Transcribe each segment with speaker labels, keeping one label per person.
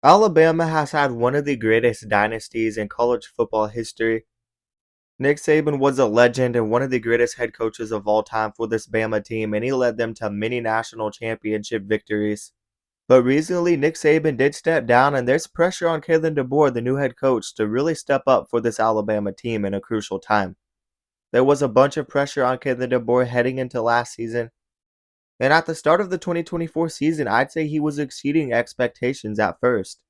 Speaker 1: Alabama has had one of the greatest dynasties in college football history. Nick Saban was a legend and one of the greatest head coaches of all time for this Bama team, and he led them to many national championship victories. But recently, Nick Saban did step down, and there's pressure on Kalen DeBoer, the new head coach, to really step up for this Alabama team in a crucial time. There was a bunch of pressure on Kalen DeBoer heading into last season, and at the start of the 2024 season, I'd say he was exceeding expectations at first.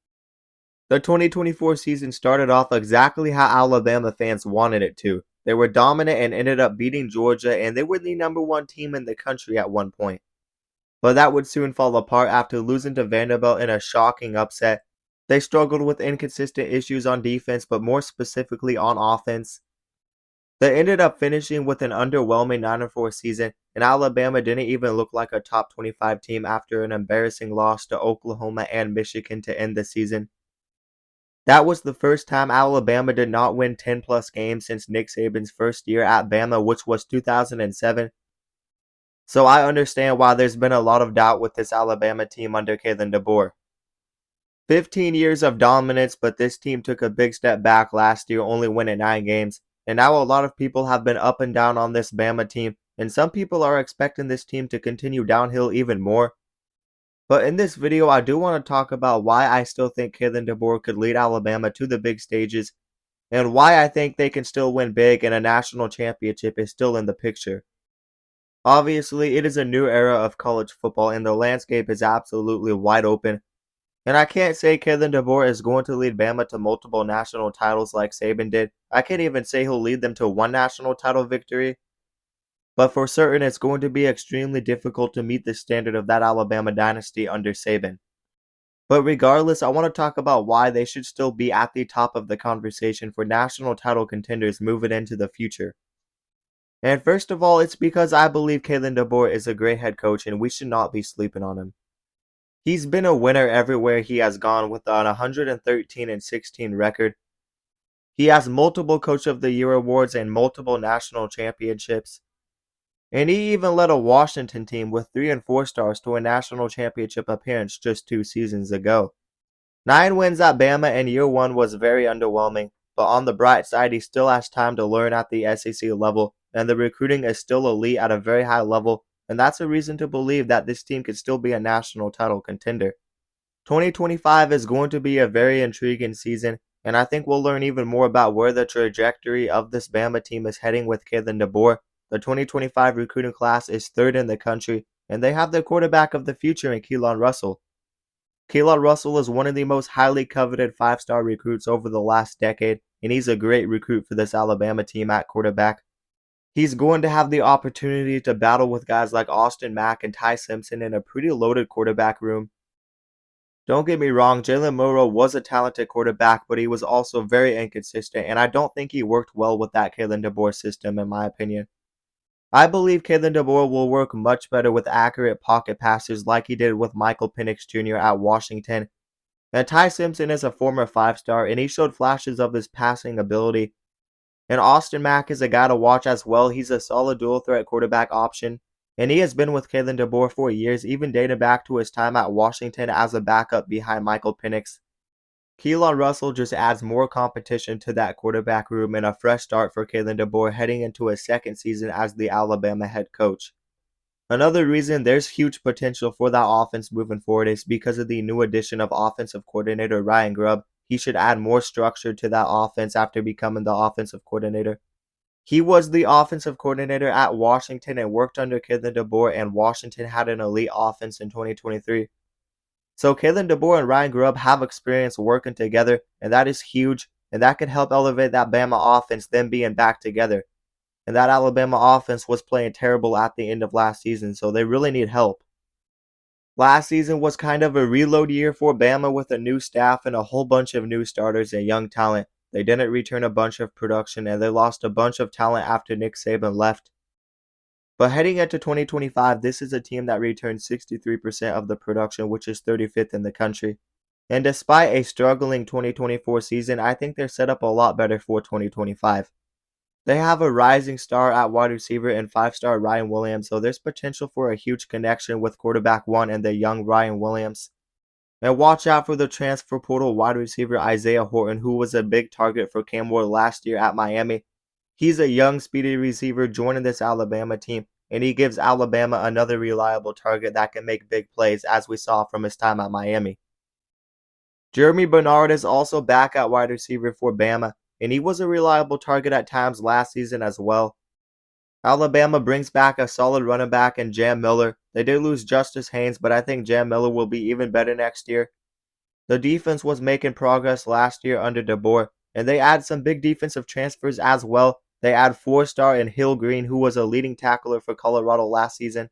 Speaker 1: The 2024 season started off exactly how Alabama fans wanted it to. They were dominant and ended up beating Georgia, and they were the number one team in the country at one point. But that would soon fall apart after losing to Vanderbilt in a shocking upset. They struggled with inconsistent issues on defense, but more specifically on offense. They ended up finishing with an underwhelming 9-4 season, and Alabama didn't even look like a top 25 team after an embarrassing loss to Oklahoma and Michigan to end the season. That was the first time Alabama did not win 10-plus games since Nick Saban's first year at Bama, which was 2007. So I understand why there's been a lot of doubt with this Alabama team under Kalen DeBoer. 15 years of dominance, but this team took a big step back last year, only winning 9 games. And now a lot of people have been up and down on this Bama team, and some people are expecting this team to continue downhill even more. But in this video, I do want to talk about why I still think Kalen DeBoer could lead Alabama to the big stages, and why I think they can still win big and a national championship is still in the picture. Obviously, it is a new era of college football, and the landscape is absolutely wide open. And I can't say Kalen DeBoer is going to lead Bama to multiple national titles like Saban did. I can't even say he'll lead them to one national title victory. But for certain, it's going to be extremely difficult to meet the standard of that Alabama dynasty under Saban. But regardless, I want to talk about why they should still be at the top of the conversation for national title contenders moving into the future. And first of all, it's because I believe Kalen DeBoer is a great head coach and we should not be sleeping on him. He's been a winner everywhere he has gone with an 113-16 record. He has multiple Coach of the Year awards and multiple national championships. And he even led a Washington team with 3 and 4 stars to a national championship appearance just 2 seasons ago. 9 wins at Bama in year 1 was very underwhelming, but on the bright side, he still has time to learn at the SEC level, and the recruiting is still elite at a very high level, and that's a reason to believe that this team could still be a national title contender. 2025 is going to be a very intriguing season, and I think we'll learn even more about where the trajectory of this Bama team is heading with Kalen DeBoer. The 2025 recruiting class is 3rd in the country, and they have the quarterback of the future in Kalen Russell. Kalen Russell is one of the most highly coveted 5-star recruits over the last decade, and he's a great recruit for this Alabama team at quarterback. He's going to have the opportunity to battle with guys like Austin Mack and Ty Simpson in a pretty loaded quarterback room. Don't get me wrong, Jalen Monroe was a talented quarterback, but he was also very inconsistent, and I don't think he worked well with that Kalen DeBoer system in my opinion. I believe Kalen DeBoer will work much better with accurate pocket passes like he did with Michael Penix Jr. at Washington. And Ty Simpson is a former 5-star, and he showed flashes of his passing ability. And Austin Mack is a guy to watch as well. He's a solid dual-threat quarterback option, and he has been with Kalen DeBoer for years, even dating back to his time at Washington as a backup behind Michael Penix. Kalen Russell just adds more competition to that quarterback room and a fresh start for Kalen DeBoer heading into his second season as the Alabama head coach. Another reason there's huge potential for that offense moving forward is because of the new addition of offensive coordinator Ryan Grubb. He should add more structure to that offense after becoming the offensive coordinator. He was the offensive coordinator at Washington and worked under Kalen DeBoer, and Washington had an elite offense in 2023. So Kalen DeBoer and Ryan Grubb have experience working together, and that is huge, and that can help elevate that Bama offense them being back together. And that Alabama offense was playing terrible at the end of last season, so they really need help. Last season was kind of a reload year for Bama with a new staff and a whole bunch of new starters and young talent. They didn't return a bunch of production, and they lost a bunch of talent after Nick Saban left. But heading into 2025, this is a team that returned 63% of the production, which is 35th in the country. And despite a struggling 2024 season, I think they're set up a lot better for 2025. They have a rising star at wide receiver and 5-star Ryan Williams, so there's potential for a huge connection with quarterback 1 and the young Ryan Williams. And watch out for the transfer portal wide receiver Isaiah Horton, who was a big target for Cam Ward last year at Miami. He's a young, speedy receiver joining this Alabama team, and he gives Alabama another reliable target that can make big plays, as we saw from his time at Miami. Jeremy Bernard is also back at wide receiver for Bama, and he was a reliable target at times last season as well. Alabama brings back a solid running back in Jam Miller. They did lose Justice Haynes, but I think Jam Miller will be even better next year. The defense was making progress last year under DeBoer, and they add some big defensive transfers as well. They add 4-star and Hill Green, who was a leading tackler for Colorado last season,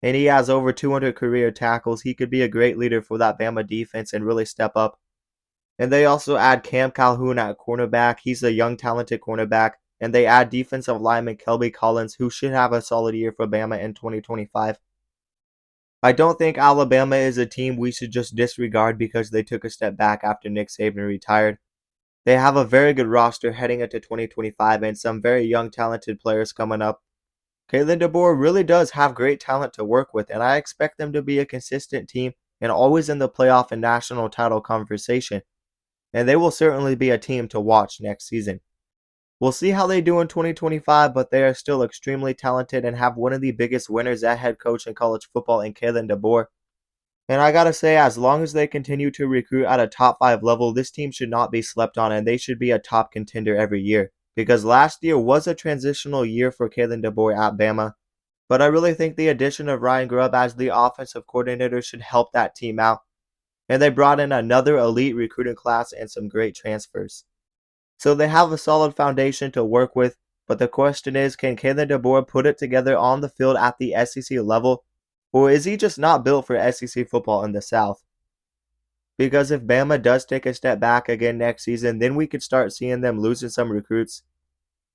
Speaker 1: and he has over 200 career tackles. He could be a great leader for that Bama defense and really step up. And they also add Cam Calhoun at cornerback. He's a young, talented cornerback. And they add defensive lineman Kelby Collins, who should have a solid year for Bama in 2025. I don't think Alabama is a team we should just disregard because they took a step back after Nick Saban retired. They have a very good roster heading into 2025 and some very young, talented players coming up. Kalen DeBoer really does have great talent to work with, and I expect them to be a consistent team and always in the playoff and national title conversation. And they will certainly be a team to watch next season. We'll see how they do in 2025, but they are still extremely talented and have one of the biggest winners at head coach in college football in Kalen DeBoer. And I gotta say, as long as they continue to recruit at a top 5 level, this team should not be slept on and they should be a top contender every year. Because last year was a transitional year for Kalen DeBoer at Bama. But I really think the addition of Ryan Grubb as the offensive coordinator should help that team out. And they brought in another elite recruiting class and some great transfers. So they have a solid foundation to work with, but the question is, can Kalen DeBoer put it together on the field at the SEC level, or is he just not built for SEC football in the South? Because if Bama does take a step back again next season, then we could start seeing them losing some recruits.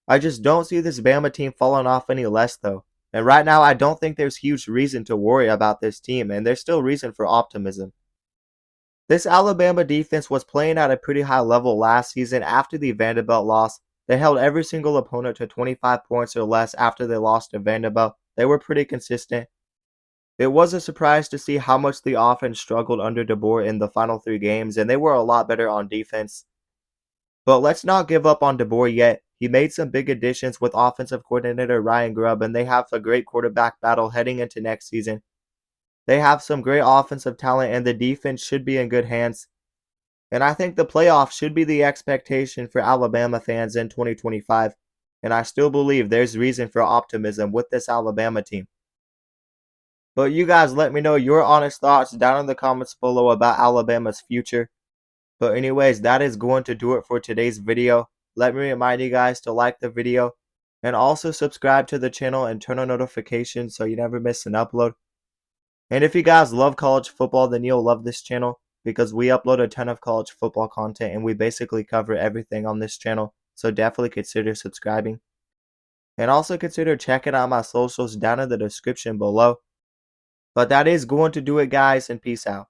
Speaker 1: I just don't see this Bama team falling off any less though, and right now I don't think there's huge reason to worry about this team, and there's still reason for optimism. This Alabama defense was playing at a pretty high level last season after the Vanderbilt loss. They held every single opponent to 25 points or less after they lost to Vanderbilt. They were pretty consistent. It was a surprise to see how much the offense struggled under DeBoer in the final 3 games, and they were a lot better on defense. But let's not give up on DeBoer yet. He made some big additions with offensive coordinator Ryan Grubb, and they have a great quarterback battle heading into next season. They have some great offensive talent, and the defense should be in good hands. And I think the playoffs should be the expectation for Alabama fans in 2025. And I still believe there's reason for optimism with this Alabama team. But you guys let me know your honest thoughts down in the comments below about Alabama's future. But anyways, that is going to do it for today's video. Let me remind you guys to like the video and also subscribe to the channel and turn on notifications so you never miss an upload. And if you guys love college football, then you'll love this channel because we upload a ton of college football content and we basically cover everything on this channel. So definitely consider subscribing. And also consider checking out my socials down in the description below. But that is going to do it, guys, and peace out.